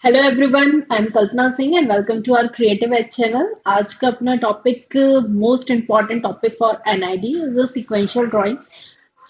Hello everyone, I am Kalpana Singh and welcome to our Creative Edge channel. आज का अपना topic most important topic for NID is the sequential drawing.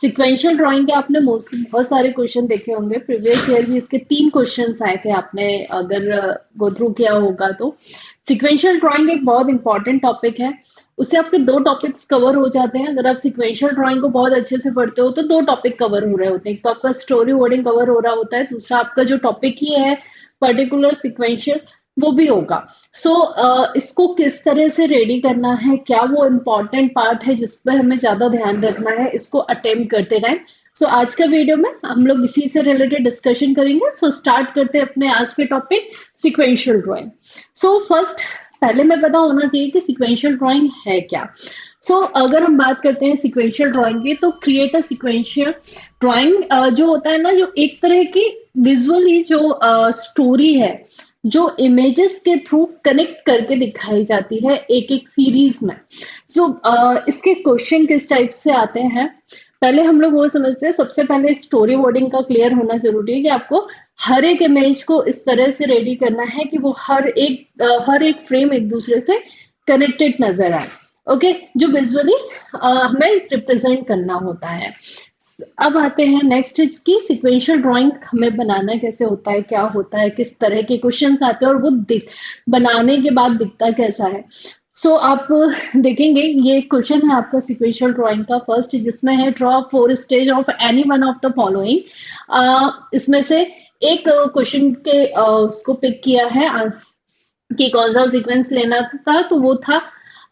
Sequential drawing के आपने mostly बहुत सारे question देखे होंगे। प्रीवियस ईयर भी इसके 3 क्वेश्चंस आए थे, आपने अगर गो थ्रू किया होगा तो। सिक्वेंशियल ड्राइंग एक बहुत इंपॉर्टेंट टॉपिक है। उससे आपके 2 टॉपिक्स कवर हो जाते हैं। अगर आप सिक्वेंशियल ड्राइंग को बहुत अच्छे से पढ़ते हो तो 2 टॉपिक कवर हो रहे होते हैं। एक तो आपका स्टोरी वर्डिंग कवर हो रहा होता है, दूसरा आपका जो टॉपिक ही है पर्टिकुलर सिक्वेंशियल वो भी होगा। सो इसको किस तरह से रेडी करना है, क्या वो इम्पोर्टेंट पार्ट है जिस पर हमें ज्यादा ध्यान रखना है, इसको अटेम्प्ट करते टाइम। सो आज का वीडियो में हम लोग इसी से रिलेटेड डिस्कशन करेंगे। सो स्टार्ट करते हैं अपने आज के topic sequential drawing. So first पहले मैं पता होना चाहिए कि सिक्वेंशियल ड्राइंग है क्या। अगर हम बात करते हैं सिक्वेंशियल ड्राइंग की, तो क्रिएट अ सिक्वेंशियल ड्राइंग जो होता है ना, जो एक तरह की विजुअली जो स्टोरी है, जो इमेजेस के थ्रू कनेक्ट करके दिखाई जाती है एक एक सीरीज में। इसके क्वेश्चन किस टाइप से आते हैं, पहले हम लोग वो समझते हैं। सबसे पहले स्टोरी वर्डिंग का क्लियर होना जरूरी है कि आपको हर एक इमेज को इस तरह से रेडी करना है कि वो हर एक फ्रेम एक दूसरे से कनेक्टेड नजर आए। ओके, जो विजुअली हमें रिप्रेजेंट करना होता है। अब आते हैं नेक्स्ट की सिक्वेंशियल ड्राइंग हमें बनाना कैसे होता है, क्या होता है, किस तरह के क्वेश्चंस आते हैं और वो बनाने के बाद दिखता कैसा है। आप देखेंगे ये क्वेश्चन है आपका सिक्वेंशियल ड्राइंग का फर्स्ट, जिसमें है draw 4 stage of any one of the following. इसमें से एक क्वेश्चन के उसको पिक किया है कि कौन सा सीक्वेंस लेना था, तो वो था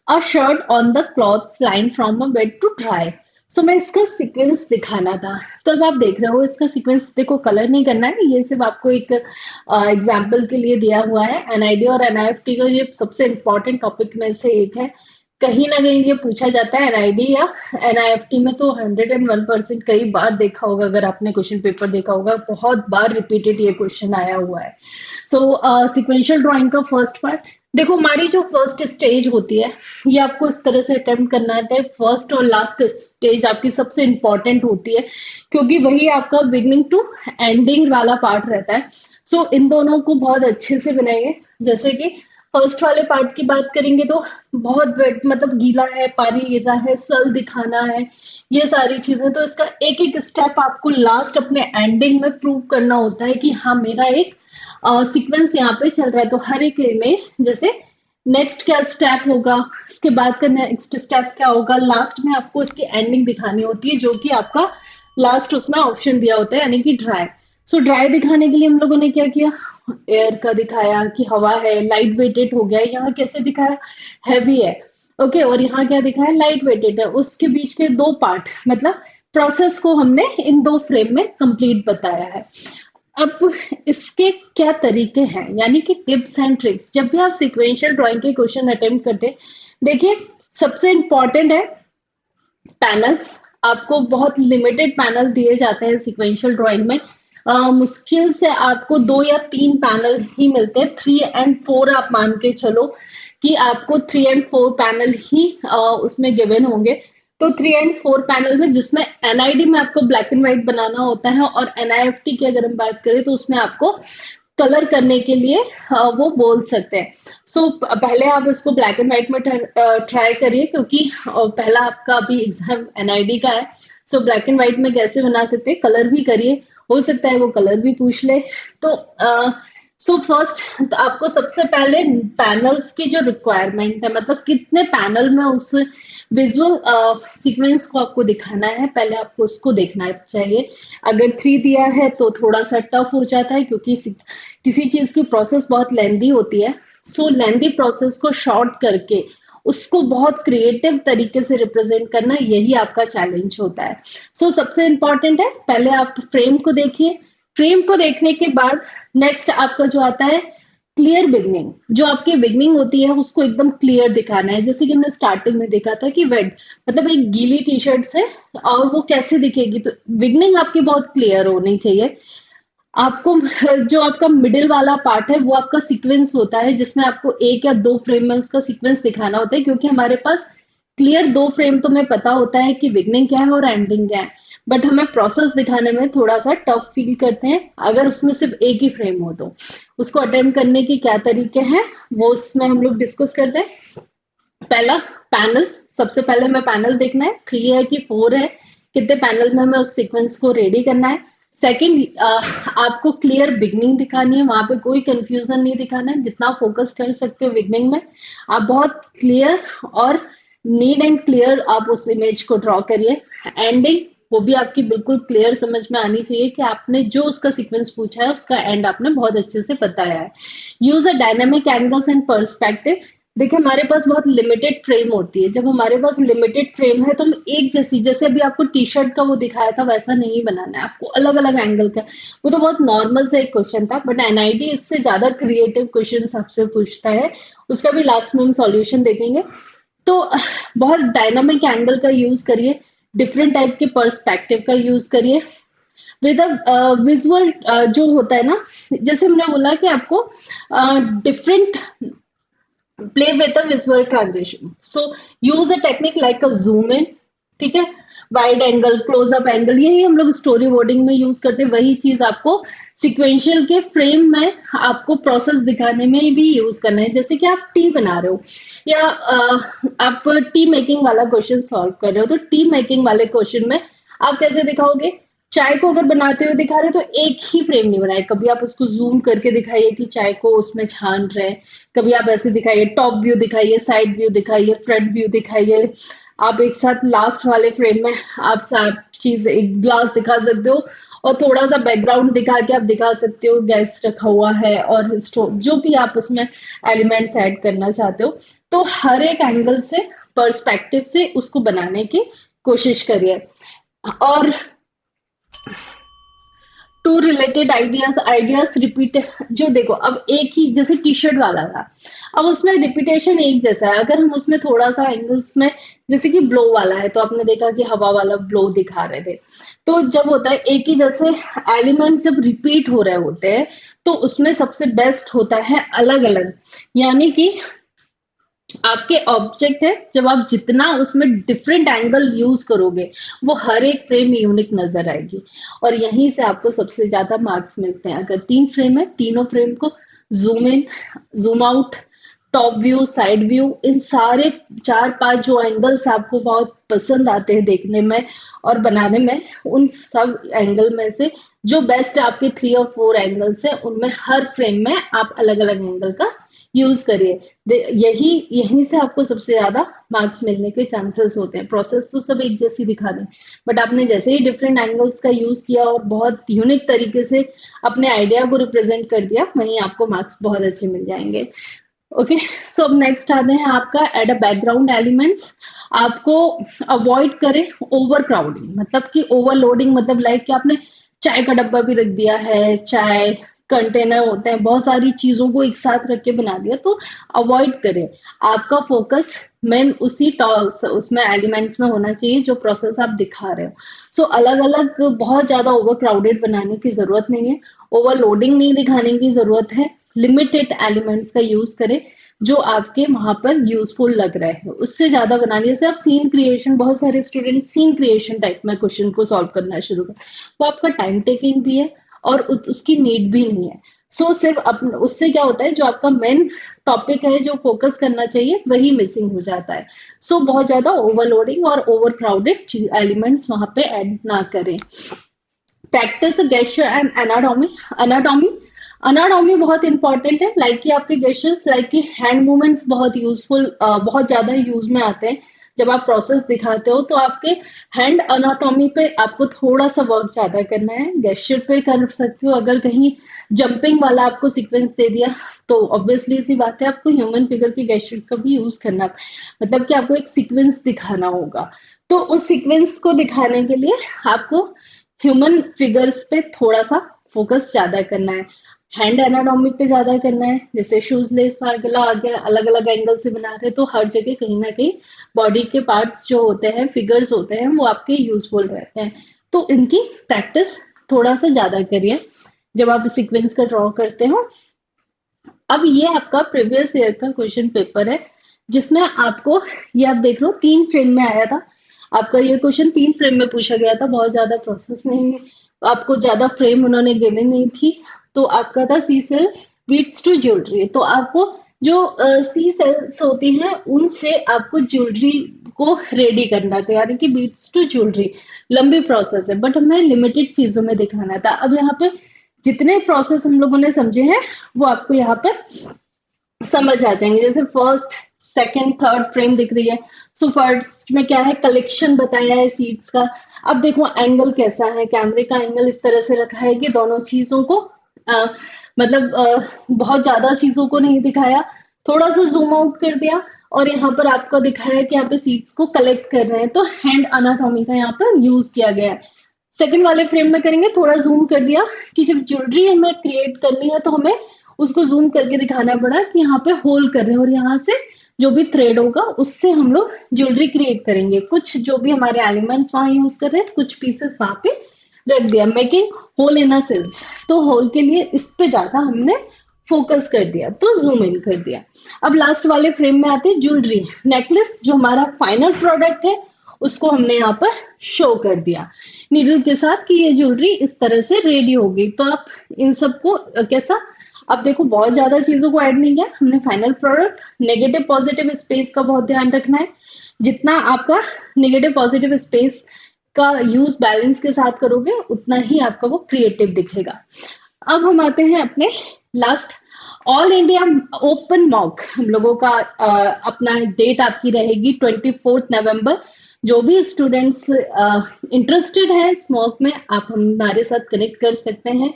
a shirt on the cloth line from a bed to dry. मैं इसका सीक्वेंस दिखाना था। तो अब आप देख रहे हो इसका सीक्वेंस, देखो कलर नहीं करना है, ये सिर्फ आपको एक एग्जाम्पल के लिए दिया हुआ है। एनआईडी और एनआईएफटी का ये सबसे इंपॉर्टेंट टॉपिक में से एक है। कहीं ना कहीं ये पूछा जाता है एनआईडी या एनआईएफटी में, तो 101% कई बार देखा होगा। अगर आपने क्वेश्चन पेपर देखा होगा, बहुत बार रिपीटेड ये क्वेश्चन आया हुआ है। सिक्वेंशियल ड्राइंग का फर्स्ट पार्ट देखो, हमारी जो फर्स्ट स्टेज होती है ये आपको इस तरह से अटेम्प्ट करना है। फर्स्ट और लास्ट स्टेज आपकी सबसे इंपॉर्टेंट होती है, क्योंकि वही आपका बिगनिंग टू एंडिंग वाला पार्ट रहता है। इन दोनों को बहुत अच्छे से बनाइए। जैसे कि फर्स्ट वाले पार्ट की बात करेंगे तो बहुत मतलब गीला है, पानी गिर रहा है, सल दिखाना है, ये सारी चीजें। तो इसका एक एक स्टेप आपको लास्ट अपने एंडिंग में प्रूव करना होता है कि हाँ, मेरा एक सीक्वेंस यहाँ पे चल रहा है। तो हर एक इमेज, जैसे नेक्स्ट क्या स्टेप होगा, उसके बाद का नेक्स्ट स्टेप क्या होगा, लास्ट में आपको इसकी एंडिंग दिखानी होती है, जो कि आपका लास्ट उसमें ऑप्शन दिया होता है, यानी कि ड्राई। ड्राई दिखाने के लिए हम लोगों ने क्या किया, एयर का दिखाया कि हवा है, लाइट वेटेड हो गया। यहाँ कैसे दिखाया, हैवी है। ओके, और यहाँ क्या दिखाया, लाइट वेटेड है। उसके बीच के 2 पार्ट, मतलब प्रोसेस को हमने इन 2 फ्रेम में कंप्लीट बताया है। अब इसके क्या तरीके हैं, यानी कि टिप्स एंड ट्रिक्स, जब भी आप सिक्वेंशियल ड्राइंग के क्वेश्चन अटेम्प्ट करते हैं। देखिए, सबसे इंपॉर्टेंट है पैनल्स। आपको बहुत लिमिटेड पैनल दिए जाते हैं सिक्वेंशियल ड्राइंग में। मुश्किल से आपको 2 या 3 पैनल ही मिलते हैं। 3 और 4 आप मान के चलो कि आपको 3 और 4 पैनल ही उसमें गिवन होंगे। तो 3 और 4 पैनल में, जिसमें एनआईडी में आपको ब्लैक एंड व्हाइट बनाना होता है, और एनआईएफटी की अगर हम बात करें तो उसमें आपको कलर करने के लिए वो बोल सकते हैं। पहले आप इसको ब्लैक एंड व्हाइट में ट्राई करिए, क्योंकि पहला आपका अभी एग्जाम एनआईडी का है। ब्लैक एंड व्हाइट में कैसे बना सकते हैं, कलर भी करिए, हो सकता है वो कलर भी पूछ ले। तो फर्स्ट आपको सबसे पहले पैनल्स की जो रिक्वायरमेंट है, मतलब कितने पैनल में उस विजुअल सीक्वेंस को आपको दिखाना है, पहले आपको उसको देखना चाहिए। अगर 3 दिया है तो थोड़ा सा टफ हो जाता है, क्योंकि किसी चीज की प्रोसेस बहुत लेंदी होती है। लेंदी प्रोसेस को शॉर्ट करके उसको बहुत क्रिएटिव तरीके से रिप्रेजेंट करना, यही आपका चैलेंज होता है। सबसे इंपॉर्टेंट है, पहले आप फ्रेम को देखिए। फ्रेम को देखने के बाद नेक्स्ट आपका जो आता है क्लियर बिगनिंग। जो आपकी बिगनिंग होती है उसको एकदम क्लियर दिखाना है। जैसे कि हमने स्टार्टिंग में देखा था कि वेट, मतलब एक गीली टी शर्ट से, और वो कैसे दिखेगी, तो बिगनिंग आपकी बहुत क्लियर होनी चाहिए। आपको जो आपका मिडिल वाला पार्ट है वो आपका सीक्वेंस होता है, जिसमें आपको 1 या 2 फ्रेम में उसका सीक्वेंस दिखाना होता है, क्योंकि हमारे पास क्लियर 2 फ्रेम तो हमें पता होता है कि बिगनिंग क्या है और एंडिंग क्या है। बट हमें प्रोसेस दिखाने में थोड़ा सा टफ फील करते हैं अगर उसमें सिर्फ एक ही फ्रेम हो तो। उसको अटेम्प्ट करने के क्या तरीके हैं वो उसमें हम लोग डिस्कस करते हैं। पहला, पैनल। सबसे पहले हमें पैनल देखना है, 3 है कि 4 है, कितने पैनल में हमें उस सीक्वेंस को रेडी करना है। सेकंड, आपको क्लियर बिगनिंग दिखानी है, वहां पे कोई कंफ्यूजन नहीं दिखाना है, जितना फोकस कर सकते हो बिगनिंग में आप बहुत क्लियर और नीट एंड क्लियर आप उस इमेज को ड्रॉ करिए। एंडिंग, वो भी आपकी बिल्कुल क्लियर समझ में आनी चाहिए कि आपने जो उसका सीक्वेंस पूछा है उसका एंड आपने बहुत अच्छे से बताया है। Use a dynamic angles and perspective. देखिए हमारे पास बहुत लिमिटेड फ्रेम होती है, जब हमारे पास लिमिटेड फ्रेम है तो हम एक जैसी, जैसे अभी आपको टी शर्ट का वो दिखाया था वैसा नहीं बनाना है, आपको अलग अलग एंगल का। वो तो बहुत नॉर्मल सा एक क्वेश्चन था, बट एनआईटी इससे ज्यादा क्रिएटिव क्वेश्चन आपसे पूछता है। उसका भी लास्ट में हम सॉल्यूशन देखेंगे। तो बहुत डायनामिक एंगल का यूज करिए, डिफरेंट टाइप के पर्सपेक्टिव का यूज करिए विद विजुअल। जो होता है ना, जैसे हमने बोला कि आपको different play with a visual transition. So use a technique like a zoom in, ठीक है, वाइड एंगल, क्लोजअप एंगल, यही हम लोग स्टोरी बोर्डिंग में यूज करते हैं। वही चीज आपको सिक्वेंशियल के फ्रेम में आपको प्रोसेस दिखाने में भी यूज करना है। जैसे कि आप टी बना रहे हो या आप टी मेकिंग वाला क्वेश्चन सॉल्व कर रहे हो, तो टी मेकिंग वाले क्वेश्चन में आप कैसे दिखाओगे? चाय को अगर बनाते हुए दिखा रहे हो तो एक ही फ्रेम नहीं बनाए, कभी आप उसको जूम करके दिखाइए कि चाय को उसमें छान रहे हैं, कभी आप ऐसे दिखाइए, टॉप व्यू दिखाइए, साइड व्यू दिखाइए, फ्रंट व्यू दिखाइए। आप एक साथ लास्ट वाले फ्रेम में आप सब चीज, एक ग्लास दिखा सकते हो और थोड़ा सा बैकग्राउंड दिखा के आप दिखा सकते हो गैस रखा हुआ है और स्टोव, जो भी आप उसमें एलिमेंट्स ऐड करना चाहते हो। तो हर एक एंगल से, पर्सपेक्टिव से उसको बनाने की कोशिश करिए। और two related ideas, ideas repeat, जो देखो अब एक ही, जैसे टी शर्ट वाला था, अब उसमें रिपीटेशन एक जैसा है, अगर हम उसमें थोड़ा सा एंगल्स में, जैसे कि ब्लो वाला है तो आपने देखा कि हवा वाला ब्लो दिखा रहे थे, तो जब होता है एक ही जैसे एलिमेंट जब रिपीट हो रहे होते हैं तो उसमें सबसे बेस्ट होता है अलग अलग, यानी कि आपके ऑब्जेक्ट है, जब आप जितना उसमें डिफरेंट एंगल यूज करोगे वो हर एक फ्रेम यूनिक नजर आएगी, और यहीं से आपको सबसे ज्यादा मार्क्स मिलते हैं। अगर 3 फ्रेम है, तीनों फ्रेम को zoom in, zoom out, top view, side view, इन सारे 4-5 जो एंगल्स आपको बहुत पसंद आते हैं देखने में और बनाने में, उन सब एंगल में से जो बेस्ट आपके 3 और 4 एंगल्स है उनमें हर फ्रेम में आप अलग अलग एंगल का यूज करिए। यही यहीं से आपको सबसे ज्यादा मार्क्स मिलने के चांसेस होते हैं। प्रोसेस तो सब एक जैसी दिखा दें, बट आपने जैसे ही डिफरेंट एंगल्स का यूज किया और बहुत यूनिक तरीके से अपने आइडिया को रिप्रेजेंट कर दिया, वहीं आपको मार्क्स बहुत अच्छे मिल जाएंगे। ओके, सो अब नेक्स्ट आते हैं आपका एड अ बैकग्राउंड एलिमेंट्स। आपको अवॉइड करें ओवर क्राउडिंग, मतलब कि ओवरलोडिंग, मतलब लाइक कि आपने चाय का डब्बा भी रख दिया है, चाय कंटेनर होते हैं, बहुत सारी चीजों को एक साथ रख के बना दिया, तो अवॉइड करें। आपका फोकस मेन उसी उसमें एलिमेंट्स में होना चाहिए जो प्रोसेस आप दिखा रहे हो। सो अलग अलग बहुत ज्यादा ओवर क्राउडेड बनाने की जरूरत नहीं है, ओवरलोडिंग नहीं दिखाने की जरूरत है। लिमिटेड एलिमेंट्स का यूज करें जो आपके वहां पर यूजफुल लग रहे हैं, उससे ज्यादा बनाने से आप सीन क्रिएशन, बहुत सारे स्टूडेंट सीन क्रिएशन टाइप में क्वेश्चन को सॉल्व करना शुरू कर, वो आपका टाइम टेकिंग भी है और उसकी नीड भी नहीं है। सो सिर्फ उससे क्या होता है, जो आपका मेन टॉपिक है जो फोकस करना चाहिए वही मिसिंग हो जाता है। सो बहुत ज्यादा ओवरलोडिंग और ओवर क्राउडेड एलिमेंट्स वहां पे ऐड ना करें। Practice gesture and anatomy. Anatomy anatomy बहुत इंपॉर्टेंट है, लाइक कि आपके गेस्चर्स, लाइक कि हैंड मूवमेंट्स बहुत यूजफुल, बहुत ज्यादा यूज में आते हैं। जब आप प्रोसेस दिखाते हो तो आपके हैंड एनाटॉमी पे आपको थोड़ा सा वर्क ज्यादा करना है। गेस्चर पे कर सकते हो, अगर कहीं जंपिंग वाला आपको सीक्वेंस दे दिया तो ऑब्वियसली सी बात है आपको ह्यूमन फिगर के गेस्चर का भी यूज करना, मतलब कि आपको एक सीक्वेंस दिखाना होगा। तो उस सीक्वेंस को दिखाने के लिए आपको ह्यूमन फिगर्स पे थोड़ा सा फोकस ज्यादा करना है, हैंड एनाटॉमी पे ज्यादा करना है। जैसे शूज लेस वाला आ गया, अलग अलग एंगल से बना रहे, तो हर जगह कहीं ना कहीं बॉडी के पार्ट्स जो होते हैं, फिगर्स होते हैं, वो आपके यूजफुल रहते हैं। तो इनकी प्रैक्टिस थोड़ा सा ज्यादा करिए जब आप सीक्वेंस का ड्रॉ करते हो। अब ये आपका प्रीवियस ईयर का क्वेश्चन पेपर है, जिसमें आपको, ये आप देख लो 3 फ्रेम में आया था। आपका ये क्वेश्चन 3 फ्रेम में पूछा गया था, बहुत ज्यादा प्रोसेस नहीं, आपको ज्यादा फ्रेम उन्होंने गिवन नहीं थी। तो आपका था सी सेल्स बीट्स टू ज्वेलरी। तो आपको जो सी सेल्स होती हैं उनसे आपको ज्वेलरी को रेडी करना था, यानी कि बीट्स टू ज्वेलरी लंबी प्रोसेस है, बट हमें लिमिटेड चीजों में दिखाना था। अब यहाँ पे जितने प्रोसेस हम लोगों ने समझे हैं वो आपको यहाँ पे समझ आ जाएंगे। जैसे फर्स्ट, सेकंड, थर्ड फ्रेम दिख रही है। सो फर्स्ट में क्या है, कलेक्शन बताया है सीड्स का। अब देखो एंगल कैसा है, कैमरे का एंगल इस तरह से रखा है कि दोनों चीजों को मतलब बहुत ज्यादा चीजों को नहीं दिखाया, थोड़ा सा जूम आउट कर दिया। और यहाँ पर आपको दिखाया कि यहाँ पे सीड्स को कलेक्ट कर रहे हैं, तो हैंड अनाटॉमी का यहाँ पर यूज किया गया है। सेकंड वाले फ्रेम में करेंगे, थोड़ा जूम कर दिया कि जब ज्वेलरी हमें क्रिएट करनी है तो हमें उसको जूम करके दिखाना पड़ा कि यहाँ पे होल कर रहे हैं और यहाँ से जो भी थ्रेड होगा उससे हम लोग ज्वेलरी क्रिएट करेंगे। कुछ जो भी हमारे एलिमेंट्स वहां यूज कर रहे हैं, कुछ पीसेस वहां पे रख दिया, making hole in a cells. तो होल के लिए इस पे ज्यादा हमने फोकस कर दिया, तो जूम इन कर दिया। अब लास्ट वाले फ्रेम में आते हैं ज्वेलरी, नेकलेस जो हमारा फाइनल प्रोडक्ट है उसको हमने यहाँ पर शो कर दिया नीडल के साथ कि ये ज्वेलरी इस तरह से रेडी हो गई। तो आप इन सबको कैसा, अब देखो बहुत ज्यादा चीजों को ऐड नहीं किया हमने, final product. Negative positive space का बहुत ध्यान रखना है, जितना आपका नेगेटिव पॉजिटिव स्पेस का यूज बैलेंस के साथ करोगे उतना ही आपका वो क्रिएटिव दिखेगा। अब हम आते हैं अपने last, all India open mock हम लोगों का अपना डेट आपकी रहेगी 24 नवंबर। जो भी स्टूडेंट्स इंटरेस्टेड हैं स्मॉक में, आप हमारे साथ कनेक्ट कर सकते हैं।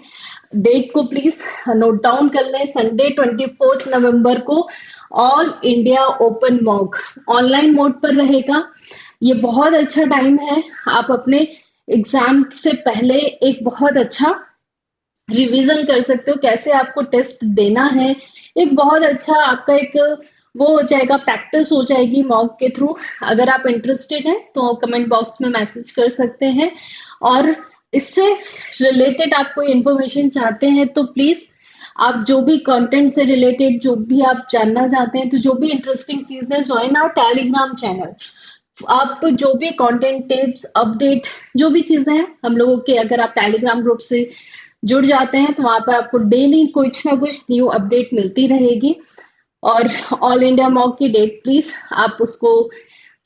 डेट को प्लीज नोट डाउन कर लें, संडे 24 नवंबर को all India open mock online mode पर रहेगा। ये बहुत अच्छा टाइम है, आप अपने एग्जाम से पहले एक बहुत अच्छा रिवीजन कर सकते हो, कैसे आपको टेस्ट देना है। एक बहुत अच्छा आपका एक वो हो जाएगा, प्रैक्टिस हो जाएगी मॉक के थ्रू। अगर आप इंटरेस्टेड हैं तो कमेंट बॉक्स में मैसेज कर सकते हैं, और इससे रिलेटेड आप कोई इंफॉर्मेशन चाहते हैं तो प्लीज आप जो भी कंटेंट से रिलेटेड जो भी आप जानना चाहते हैं, तो जो भी इंटरेस्टिंग चीज है, ज्वाइन आवर टेलीग्राम चैनल। आप जो भी कंटेंट टिप्स अपडेट जो भी चीजें हैं हम लोगों के, अगर आप टेलीग्राम ग्रुप से जुड़ जाते हैं तो वहां पर आपको डेली कुछ ना कुछ न्यू अपडेट मिलती रहेगी। और ऑल इंडिया मॉक की डेट प्लीज आप उसको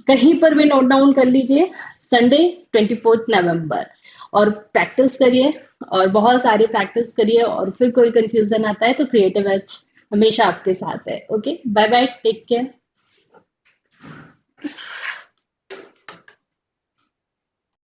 कहीं पर भी नोट डाउन कर लीजिए, संडे 24 नवंबर। और प्रैक्टिस करिए, और बहुत सारी प्रैक्टिस करिए, और फिर कोई कंफ्यूजन आता है तो क्रिएटिव एज हमेशा आपके साथ है। Okay, bye bye, take care.